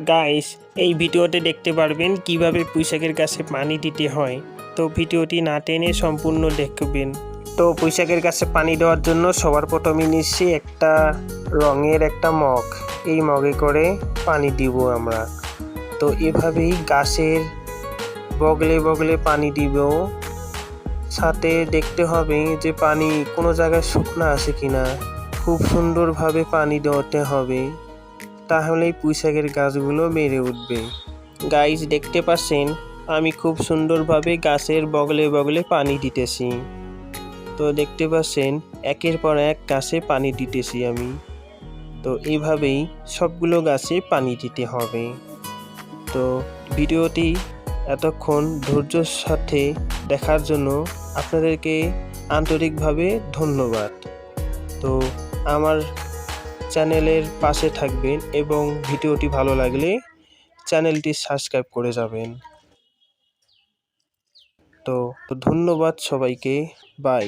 Guys, এই ভিডিওতে দেখতে পারবেন কিভাবে পুঁইশাকের গাছে পানি দিতে হয়। তো ভিডিওটি না টেনে সম্পূর্ণ দেখবেন। তো পুঁইশাকের গাছে পানি দেওয়ার জন্য সবার প্রথমে নিচ্ছি একটা রঙের একটা মগ। এই মগে করে পানি দিব আমরা। তো এভাবেই গাছের বগলে বগলে পানি দিব। সাথে দেখতে হবে যে পানি কোনো জায়গায় শুকনো আছে কিনা। খুব সুন্দরভাবে পানি দেওয়াতে হবে, তাহলেই পুঁইশাকের গাছগুলো বেড়ে উঠবে। গাইস, দেখতে পাচ্ছেন আমি খুব সুন্দরভাবে গাছের বগলে বগলে পানি দিতেছি। তো দেখতে পাচ্ছেন একের পর এক গাছে পানি দিতেছি আমি। তো এইভাবেই সবগুলো গাছে পানি দিতে হবে। তো ভিডিওটি এতক্ষণ ধৈর্যের সাথে দেখার জন্য আপনাদেরকে আন্তরিকভাবে ধন্যবাদ। তো আমার চ্যানেলের পাশে থাকবেন এবং ভিডিওটি ভালো লাগলে চ্যানেলটি সাবস্ক্রাইব করে যাবেন। তো ধন্যবাদ সবাইকে। বাই।